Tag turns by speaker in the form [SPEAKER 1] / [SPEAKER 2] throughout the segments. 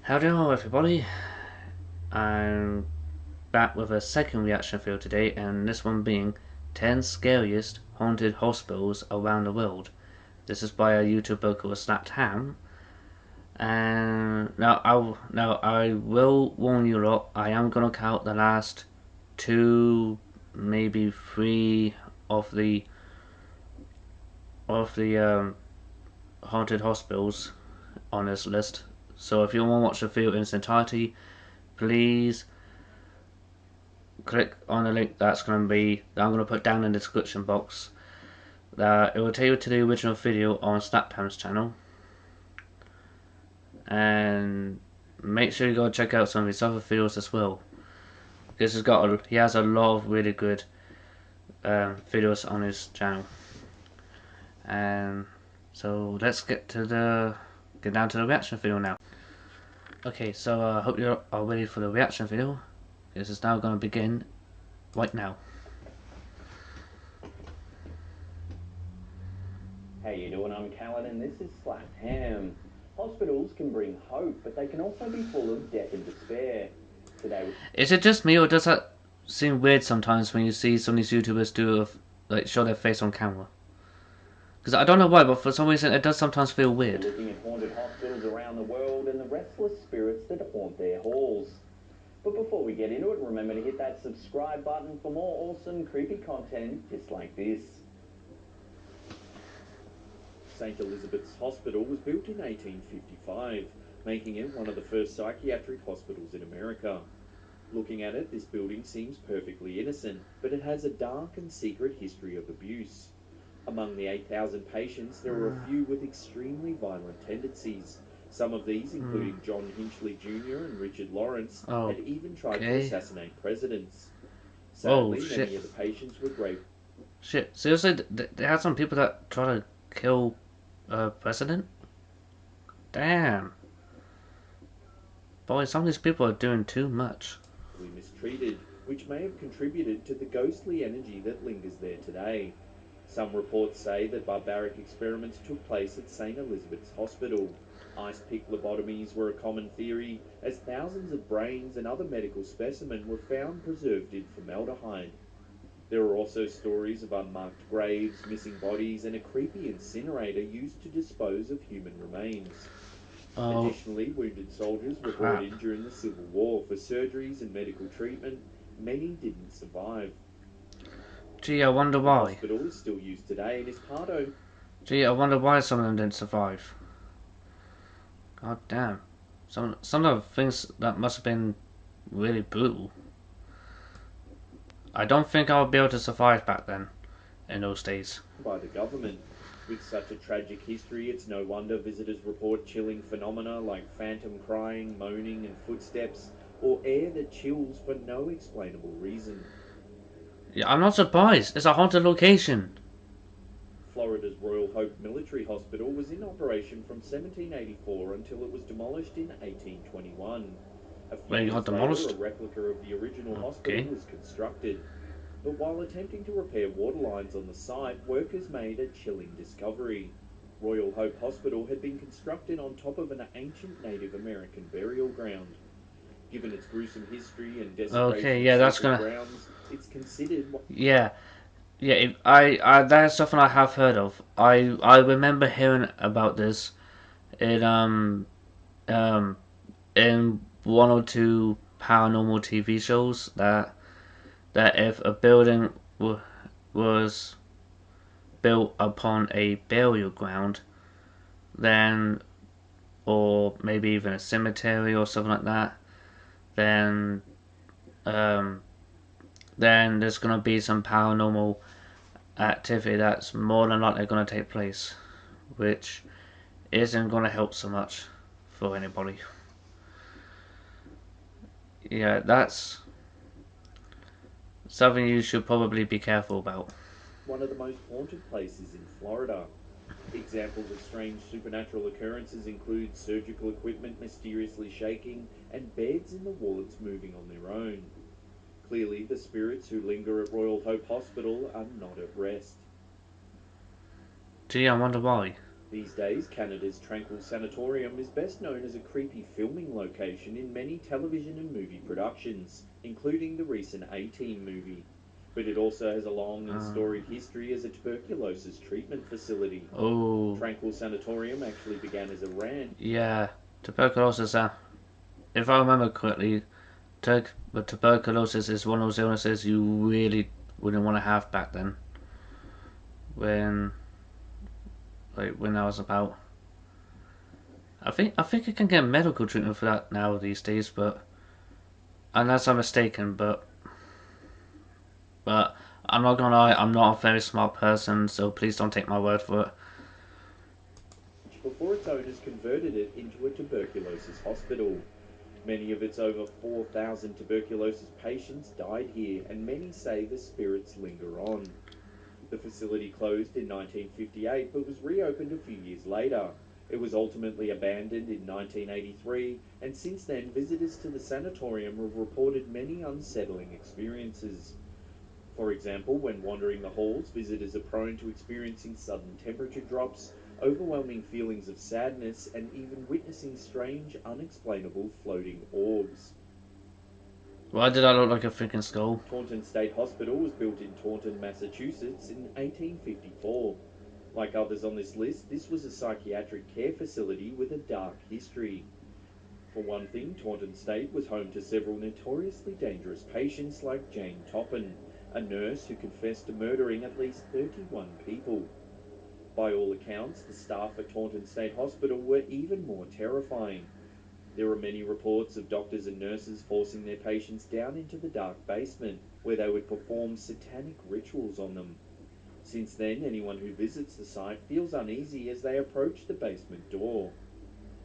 [SPEAKER 1] Hello everybody, I'm back with a second reaction video today, and this one being 10 Scariest Haunted Hospitals Around the World. This is by a YouTuber called Snapped Ham, and I will warn you lot, I am gonna count the last two, maybe three of the haunted hospitals on this list. So if you want to watch the video in its entirety, please click on the link that I'm going to put down in the description box. It will take you to the original video on Snapham's channel, and make sure you go check out some of his other videos as well. This he has a lot of really good videos on his channel. And so let's get down to the reaction video now. Okay, so I hope you are ready for the reaction video. This is now going to begin right now.
[SPEAKER 2] How you doing? I'm Callan and this is Slapped Ham. Hospitals can bring hope, but they can also be full of death and despair. Today,
[SPEAKER 1] is it just me, or does that seem weird sometimes when you see some of these YouTubers show their face on camera? Because I don't know why, but for some reason it does sometimes feel weird.
[SPEAKER 2] we're looking at haunted hospitals around the world and the restless spirits that haunt their halls. But before we get into it, remember to hit that subscribe button for more awesome, creepy content just like this. St. Elizabeth's Hospital was built in 1855, making it one of the first psychiatric hospitals in America. Looking at it, this building seems perfectly innocent, but it has a dark and secret history of abuse. Among the 8,000 patients, there were a few with extremely violent tendencies. Some of these, including John Hinchley Jr. and Richard Lawrence, had even tried to assassinate presidents. Sadly, many of the patients were grave.
[SPEAKER 1] Shit, seriously? They had some people that try to kill president? Damn. Boy, some of these people are doing too much.
[SPEAKER 2] Mistreated, which may have contributed to the ghostly energy that lingers there today. Some reports say that barbaric experiments took place at St. Elizabeth's Hospital. Ice pick lobotomies were a common theory, as thousands of brains and other medical specimens were found preserved in formaldehyde. There are also stories of unmarked graves, missing bodies, and a creepy incinerator used to dispose of human remains. Additionally, wounded soldiers were brought in during the Civil War for surgeries and medical treatment. Many didn't survive.
[SPEAKER 1] Gee, I wonder why.
[SPEAKER 2] The hospital is still used today and is part of...
[SPEAKER 1] Gee, I wonder why some of them didn't survive. God damn. Some of the things that must have been really brutal. I don't think I would be able to survive back then, in those days.
[SPEAKER 2] By the government. With such a tragic history, it's no wonder visitors report chilling phenomena like phantom crying, moaning and footsteps, or air that chills for no explainable reason.
[SPEAKER 1] Yeah, I'm not surprised. It's a haunted location.
[SPEAKER 2] Florida's Royal Hope Military Hospital was in operation from 1784 until it was demolished in 1821. A few years later, a replica of the original hospital was constructed. But while attempting to repair water lines on the site, workers made a chilling discovery. Royal Hope Hospital had been constructed on top of an ancient Native American burial ground. Given its gruesome history and desecration of sacred grounds, it's considered...
[SPEAKER 1] Yeah, that's something I have heard of. I remember hearing about this in in one or two paranormal TV shows that if a building was built upon a burial ground, then, or maybe even a cemetery or something like that, then there's gonna be some paranormal activity that's more than likely gonna take place, which isn't gonna help so much for anybody. Yeah, that's something you should probably be careful about.
[SPEAKER 2] One of the most haunted places in Florida. Examples of strange supernatural occurrences include surgical equipment mysteriously shaking and beds in the wards moving on their own. Clearly, the spirits who linger at Royal Hope Hospital are not at rest.
[SPEAKER 1] Gee, I wonder why.
[SPEAKER 2] These days, Canada's Tranquil Sanatorium is best known as a creepy filming location in many television and movie productions, including the recent A-Team movie. But it also has a long and storied history as a tuberculosis treatment facility.
[SPEAKER 1] Oh,
[SPEAKER 2] Tranquil Sanatorium actually began as a ranch.
[SPEAKER 1] yeah. Tuberculosis, if I remember correctly, but tuberculosis is one of those illnesses you really wouldn't want to have back then. When, when I was about, I think you can get medical treatment for that now these days, but unless I'm mistaken, but I'm not gonna lie, I'm not a very smart person, so please don't take my word for it.
[SPEAKER 2] Before its owners converted it into a tuberculosis hospital. Many of its over 4,000 tuberculosis patients died here, and many say the spirits linger on. The facility closed in 1958 but was reopened a few years later. It was ultimately abandoned in 1983, and since then, visitors to the sanatorium have reported many unsettling experiences. For example, when wandering the halls, visitors are prone to experiencing sudden temperature drops, overwhelming feelings of sadness, and even witnessing strange, unexplainable floating orbs.
[SPEAKER 1] Why did I look like a freaking skull?
[SPEAKER 2] Taunton State Hospital was built in Taunton, Massachusetts in 1854. Like others on this list, this was a psychiatric care facility with a dark history. For one thing, Taunton State was home to several notoriously dangerous patients like Jane Toppin, a nurse who confessed to murdering at least 31 people. By all accounts, the staff at Taunton State Hospital were even more terrifying. There are many reports of doctors and nurses forcing their patients down into the dark basement, where they would perform satanic rituals on them. Since then, anyone who visits the site feels uneasy as they approach the basement door.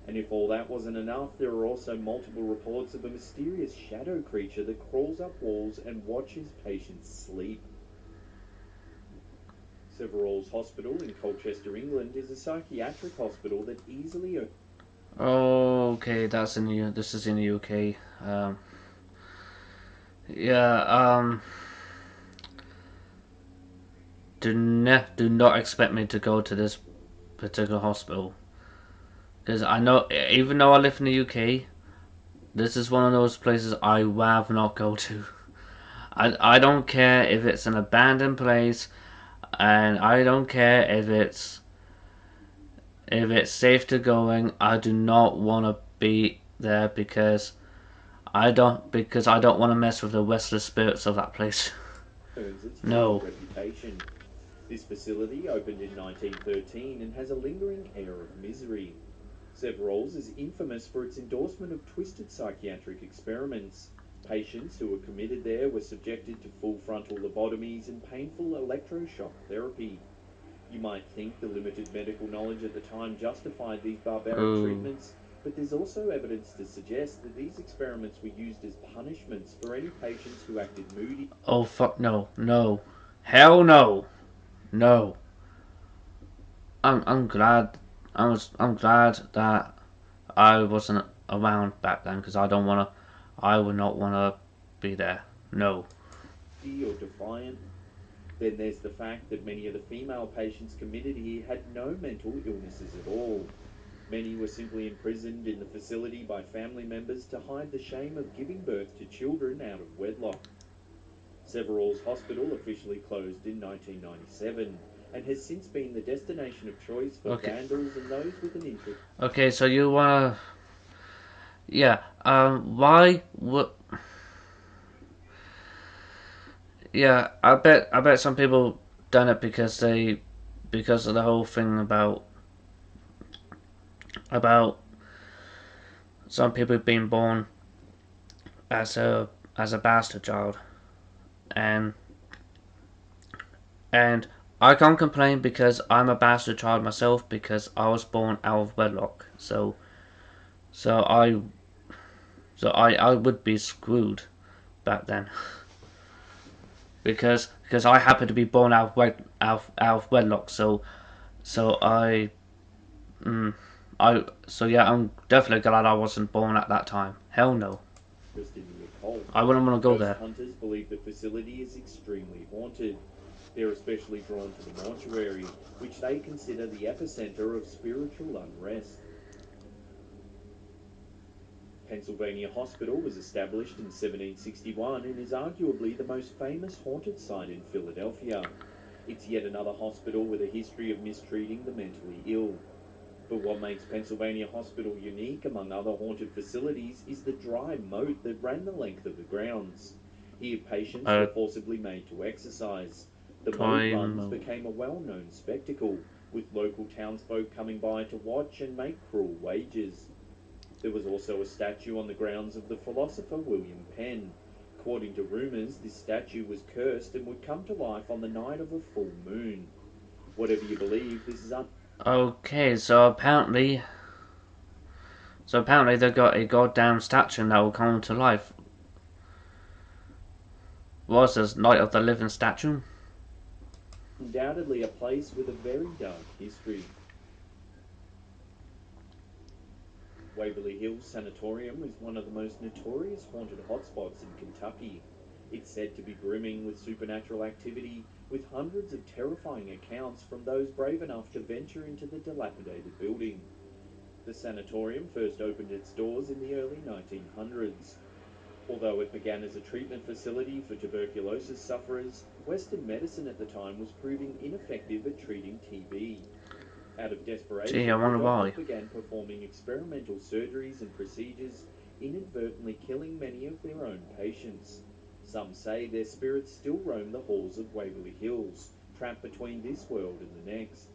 [SPEAKER 2] And if all that wasn't enough, there are also multiple reports of a mysterious shadow creature that crawls up walls and watches patients sleep. Severall's Hospital in Colchester, England is a psychiatric hospital that easily.
[SPEAKER 1] Okay, that's in the. This is in the UK. Yeah. Do not expect me to go to this particular hospital because I know, even though I live in the UK, this is one of those places I rather not go to. I don't care if it's an abandoned place, and I don't care if it's safe to go in. I do not want to be there because I don't want to mess with the restless spirits of that place.
[SPEAKER 2] Earns its frigid
[SPEAKER 1] No.
[SPEAKER 2] reputation. This facility opened in 1913 and has a lingering air of misery. Severall's is infamous for its endorsement of twisted psychiatric experiments. Patients who were committed there were subjected to full frontal lobotomies and painful electroshock therapy. You might think the limited medical knowledge at the time justified these barbaric
[SPEAKER 1] Ooh.
[SPEAKER 2] treatments, but there's also evidence to suggest that these experiments were used as punishments for any patients who acted moody.
[SPEAKER 1] Oh fuck no. No. Hell no. No. I'm glad. I'm glad that I wasn't around back then because I don't wanna. I would not wanna be there. No.
[SPEAKER 2] Or defiant. Then there's the fact that many of the female patients committed here had no mental illnesses at all. Many were simply imprisoned in the facility by family members to hide the shame of giving birth to children out of wedlock. Severall's Hospital officially closed in 1997 and has since been the destination of choice for
[SPEAKER 1] Okay.
[SPEAKER 2] vandals and those with an interest.
[SPEAKER 1] Okay. So you wanna? Yeah. Why? What? Yeah. I bet some people done it because of the whole thing about some people being born as a bastard child, and and I can't complain because I'm a bastard child myself because I was born out of wedlock. So I so I would be screwed back then because I happen to be born out of wedlock. So mm, so yeah, I'm definitely glad I wasn't born at that time. Hell no,
[SPEAKER 2] In the occult.
[SPEAKER 1] I wouldn't want to go
[SPEAKER 2] Ghost
[SPEAKER 1] there.
[SPEAKER 2] hunters believe the facility is extremely haunted. They're especially drawn to the mortuary, which they consider the epicenter of spiritual unrest. Pennsylvania Hospital was established in 1761 and is arguably the most famous haunted site in Philadelphia. It's yet another hospital with a history of mistreating the mentally ill. But what makes Pennsylvania Hospital unique among other haunted facilities is the dry moat that ran the length of the grounds. Here, patients were
[SPEAKER 1] A
[SPEAKER 2] forcibly made to exercise. The moat
[SPEAKER 1] dry
[SPEAKER 2] runs
[SPEAKER 1] moat.
[SPEAKER 2] became a well known spectacle, with local townsfolk coming by to watch and make cruel wagers. There was also a statue on the grounds of the philosopher William Penn. According to rumours, this statue was cursed and would come to life on the night of a full moon. Whatever you believe, this is
[SPEAKER 1] Okay, so apparently they got a goddamn statue that will come to life. What's this, Night of the Living Statue?
[SPEAKER 2] undoubtedly a place with a very dark history. Waverly Hills Sanatorium is one of the most notorious haunted hotspots in Kentucky. It's said to be brimming with supernatural activity, with hundreds of terrifying accounts from those brave enough to venture into the dilapidated building. The sanatorium first opened its doors in the early 1900s. Although it began as a treatment facility for tuberculosis sufferers, Western medicine at the time was proving ineffective at treating TB. Out of
[SPEAKER 1] Gee, I
[SPEAKER 2] desperation, the
[SPEAKER 1] wonder
[SPEAKER 2] doctors
[SPEAKER 1] why.
[SPEAKER 2] began performing experimental surgeries and procedures, inadvertently killing many of their own patients. Some say their spirits still roam the halls of Waverly Hills, trapped between this world and the next.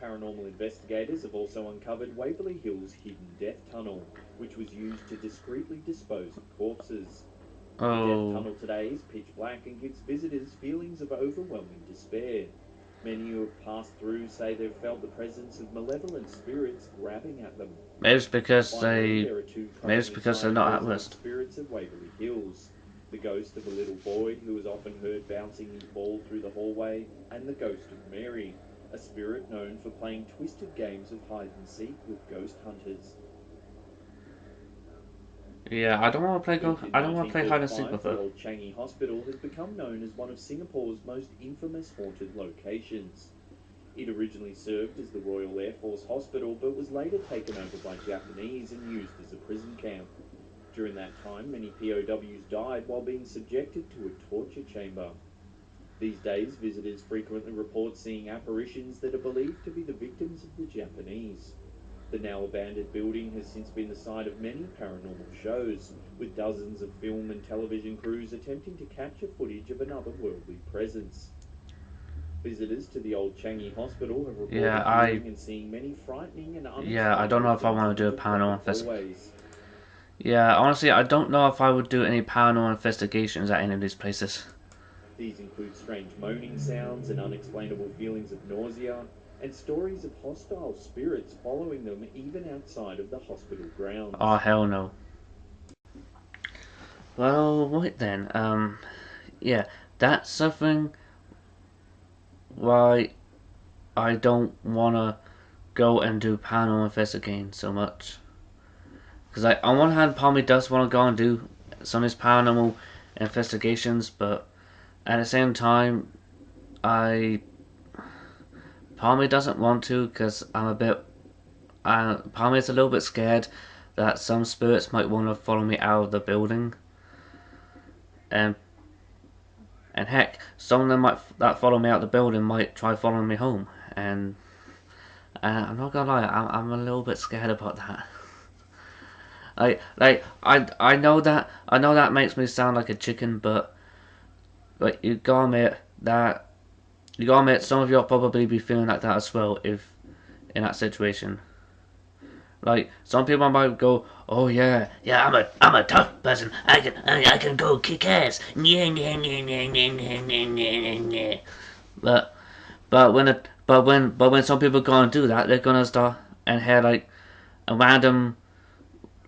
[SPEAKER 2] Paranormal investigators have also uncovered Waverly Hills' hidden death tunnel, which was used to discreetly dispose of corpses. The death
[SPEAKER 1] Oh,
[SPEAKER 2] tunnel today is pitch black and gives visitors feelings of overwhelming despair. Many who have passed through say they've felt the presence of malevolent spirits grabbing at them.
[SPEAKER 1] maybe it's because
[SPEAKER 2] Finally,
[SPEAKER 1] they,
[SPEAKER 2] there are two
[SPEAKER 1] maybe it's
[SPEAKER 2] commonly
[SPEAKER 1] because they're
[SPEAKER 2] cited
[SPEAKER 1] not at
[SPEAKER 2] resident
[SPEAKER 1] rest.
[SPEAKER 2] spirits of Waverly Hills: the ghost of a little boy who is often heard bouncing his ball through the hallway, and the ghost of Mary, a spirit known for playing twisted games of hide and seek with ghost hunters.
[SPEAKER 1] Yeah, I don't want to play
[SPEAKER 2] Built in
[SPEAKER 1] I don't want to play hide and seek
[SPEAKER 2] 1945,
[SPEAKER 1] with
[SPEAKER 2] the
[SPEAKER 1] her.
[SPEAKER 2] old Changi Hospital has become known as one of Singapore's most infamous haunted locations. It originally served as the Royal Air Force Hospital, but was later taken over by Japanese and used as a prison camp. During that time, many POWs died while being subjected to a torture chamber. These days, visitors frequently report seeing apparitions that are believed to be the victims of the Japanese. The now abandoned building has since been the site of many paranormal shows, with dozens of film and television crews attempting to capture footage of an otherworldly presence. Visitors to the old Changi Hospital have
[SPEAKER 1] Yeah,
[SPEAKER 2] reported
[SPEAKER 1] I
[SPEAKER 2] hearing and seeing many frightening and
[SPEAKER 1] yeah, I don't
[SPEAKER 2] unexplainable
[SPEAKER 1] know if I
[SPEAKER 2] things
[SPEAKER 1] want to do a
[SPEAKER 2] haunted
[SPEAKER 1] paranormal
[SPEAKER 2] public
[SPEAKER 1] investigation.
[SPEAKER 2] hallways.
[SPEAKER 1] Yeah, honestly, I don't know if I would do any paranormal investigations at any of these places.
[SPEAKER 2] These include strange moaning sounds and unexplainable feelings of nausea, and stories of hostile spirits following them even outside of the hospital
[SPEAKER 1] Oh
[SPEAKER 2] grounds.
[SPEAKER 1] hell no. Well, wait then. Yeah, that's something why I don't wanna go and do paranormal investigating so much. Because like, on one hand, part of me does want to go and do some of these paranormal investigations, but at the same time, I part of me doesn't want to because I'm a bit. Part of me is a little bit scared that some spirits might want to follow me out of the building, and and heck, some of them that follow me out of the building might try following me home, and I'm not gonna lie, I'm a little bit scared about that. I know that makes me sound like a chicken, but like you gotta admit some of you'll probably be feeling like that as well if in that situation. Like some people might go, "Oh yeah, yeah, I'm a tough person. I can go kick ass." But but when some people go and do that, they're gonna start and hear like a random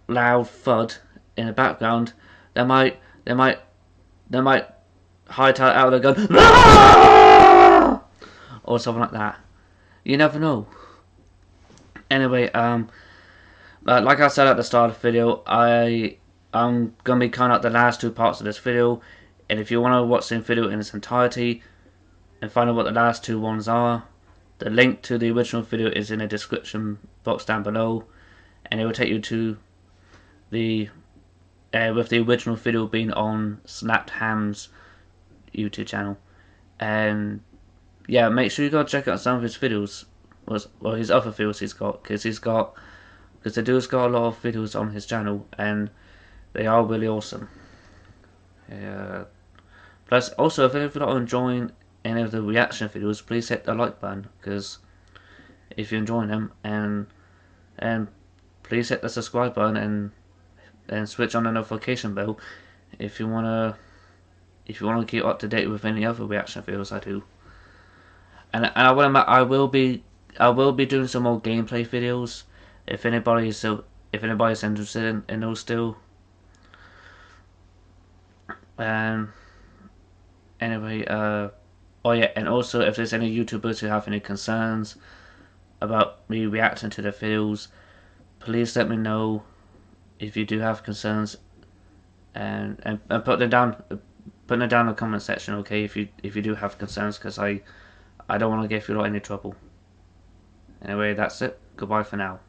[SPEAKER 1] loud thud in the background. They might they might they might hightail out of the gun, "Ah!" or something like that. You never know. Anyway, like I said at the start of the video, I'm gonna be cutting out the last two parts of this video, and if you want to watch the video in its entirety, and find out what the last two ones are. The link to the original video is in the description box down below, and it will take you to the with the original video being on Snapped Ham's YouTube channel. And yeah, make sure you go check out some of his videos, well his other videos he's got, because the dude's got a lot of videos on his channel and they are really awesome. Plus, also, if you're not enjoying any of the reaction videos, please hit the like button, because if you're enjoying them, and please hit the subscribe button and switch on the notification bell if you wanna keep up to date with any other reaction videos I do. And I will be doing some more gameplay videos if anybody's interested in those still. Anyway, oh yeah, and also if there's any YouTubers who have any concerns about me reacting to their videos, please let me know if you do have concerns, and put them down in the comment section, okay? If you do have concerns, because I don't want to give you any trouble. Anyway, that's it. Goodbye for now.